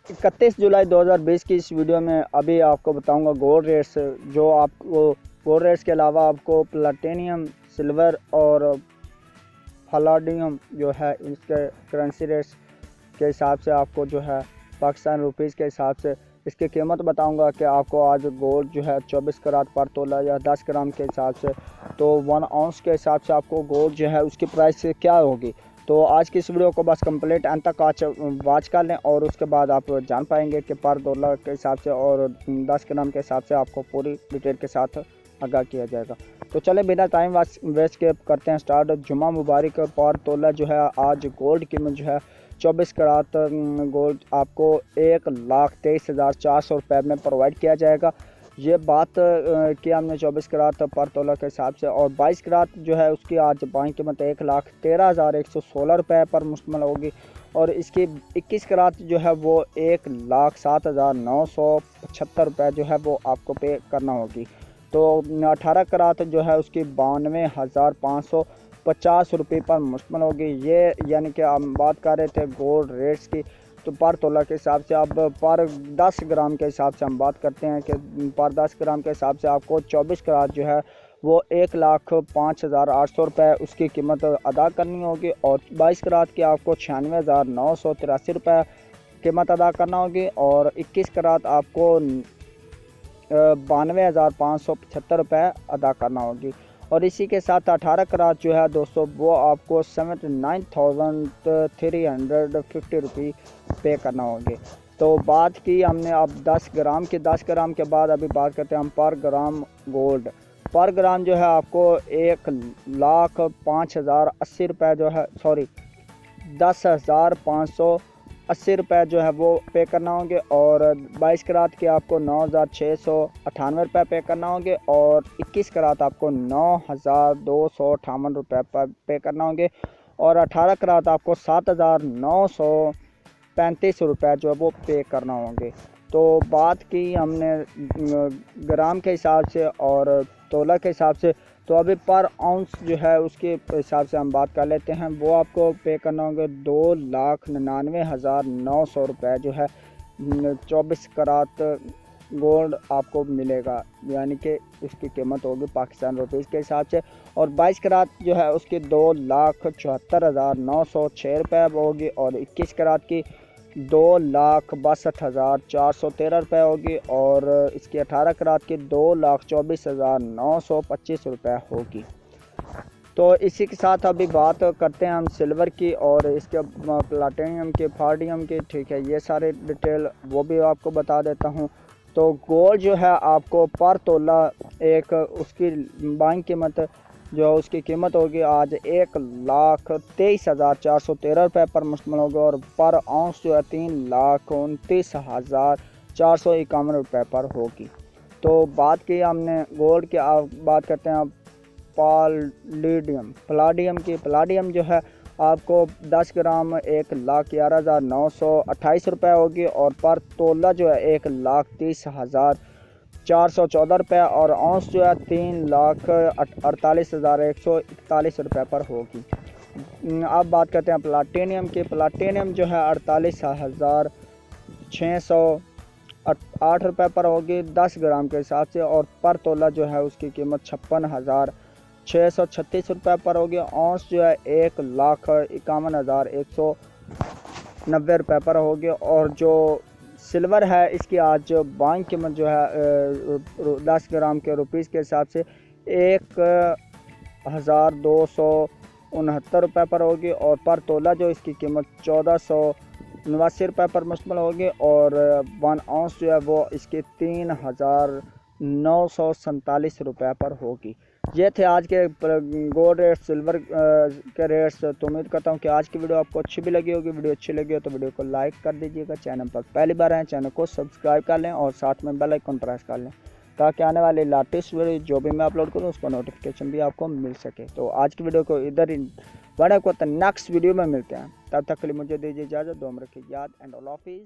31 जुलाई 2020 की इस वीडियो में अभी आपको बताऊंगा गोल्ड रेट्स। जो आपको गोल्ड रेट्स के अलावा आपको प्लेटिनियम, सिल्वर और पलाडियम जो है इसके करेंसी रेट्स के हिसाब से आपको जो है पाकिस्तान रुपीज़ के हिसाब से इसकी कीमत बताऊंगा कि आपको आज गोल्ड जो है 24 करात पर तोला या 10 ग्राम के हिसाब से, तो 1 आउंस के हिसाब से आपको गोल्ड जो है उसकी प्राइस क्या होगी। तो आज की इस वीडियो को बस कंप्लीट अंत तक वॉच कर लें और उसके बाद आप जान पाएंगे कि पर तोला के हिसाब से और 10 ग्राम के हिसाब से आपको पूरी डिटेल के साथ आगाह किया जाएगा। तो चले बिना टाइम वेस्ट के करते हैं स्टार्ट। जुम्मा मुबारक पर तोला जो है आज गोल्ड कीमत जो है 24 करात गोल्ड आपको 1,23,400 रुपये में प्रोवाइड किया जाएगा। ये बात कि हमने 24 करात पर तोला के हिसाब से, और 22 करात जो है उसकी आज बाई कीमत 1,13,116 रुपये पर मुश्तमिल होगी, और इसकी 21 करात जो है वो 1,07,975 रुपये जो है वो आपको पे करना होगी। तो 18 करात जो है उसकी 92,550 रुपये पर मुश्तमिल होगी। ये यानी कि हम बात कर रहे थे गोल्ड रेट्स की, तो पर तोला के हिसाब से अब पर 10 ग्राम के हिसाब से हम बात करते हैं कि पर 10 ग्राम के हिसाब से आपको 24 करात जो है वो 1,05,800 रुपये उसकी कीमत अदा करनी होगी, और 22 करात की आपको 96,983 रुपये कीमत अदा करना होगी, और 21 करात आपको 92,575 रुपये अदा करना होगी। और इसी के साथ 18 करात जो है दोस्तों वो आपको 79,350 रुपये पे करना होगी। तो बात की हमने अब 10 ग्राम की। 10 ग्राम के बाद अभी बात करते हैं हम पर ग्राम गोल्ड। पर ग्राम जो है आपको 1,05,080 रुपये जो है 10,580 रुपये जो है वो पे करना होंगे, और 22 करात के आपको 9,698 रुपये पे करना होंगे, और 21 करात आपको 9,258 रुपये पर पे करना होंगे, और 18 करात आपको 7,935 रुपये जो है वो पे करना होंगे। तो बात की हमने ग्राम के हिसाब से और तोला के हिसाब से, तो अभी पर आउंस जो है उसके हिसाब से हम बात कर लेते हैं। वो आपको पे करना होंगे 2,99,900 रुपये जो है 24 करात गोल्ड आपको मिलेगा, यानी कि उसकी कीमत होगी पाकिस्तान रुपीज़ के हिसाब से। और 22 करात जो है उसकी 2,74,906 रुपये होगी, और 21 करात की 2,62,413 रुपये होगी, और इसकी 18 करात की 2,24,925 रुपये होगी। तो इसी के साथ अभी बात करते हैं हम सिल्वर की और इसके प्लेटिनियम के, पलाडियम के। ठीक है, ये सारे डिटेल वो भी आपको बता देता हूँ। तो गोल्ड जो है आपको पर तोला एक उसकी बाइंग कीमत जो उसकी कीमत होगी आज 1,23,413 रुपये पर मुश्तमिल होगी, और पर आउंस जो है 3,29,451 रुपये पर होगी। तो बात की हमने गोल्ड की, आप बात करते हैं पलाडियम की। पलाडियम जो है आपको 10 ग्राम 1,11,928 रुपये होगी, और पर तोला जो है 1,30,414 रुपये, और औंस जो है 3,48,141 रुपये पर होगी। अब बात करते हैं प्लेटिनियम की। प्लेटिनियम जो है 48,608 रुपये पर होगी 10 ग्राम के हिसाब से, और पर तोला जो है उसकी कीमत 56,636 रुपये पर होगी। औंस जो है 1,51,190 रुपये पर होगी। और जो सिल्वर है इसकी आज बाइंग कीमत जो है 10 ग्राम के रुपीज़ के हिसाब से 1,269 रुपये पर होगी, और पर तोला जो इसकी कीमत 1,489 रुपये पर मुश्तमिल होगी, और 1 आउंस जो है वो इसकी 3,947 रुपये पर होगी। ये थे आज के गोल्ड रेट, सिल्वर के रेट्स। तो उम्मीद करता हूँ कि आज की वीडियो आपको अच्छी भी लगी होगी। वीडियो अच्छी लगी हो तो वीडियो को लाइक कर दीजिएगा। चैनल पर पहली बार आए चैनल को सब्सक्राइब कर लें, और साथ में बेल आइकन प्रेस कर लें ताकि आने वाले लेटेस्ट वीडियो जो भी मैं अपलोड करूँ उसका नोटिफिकेशन भी आपको मिल सके। तो आज की वीडियो को इधर ही बड़े को नेक्स्ट वीडियो में मिलते हैं। तब तक के लिए मुझे दीजिए इजाज़त। दुआ में रखिए याद एंड अल्लाह हाफिज़।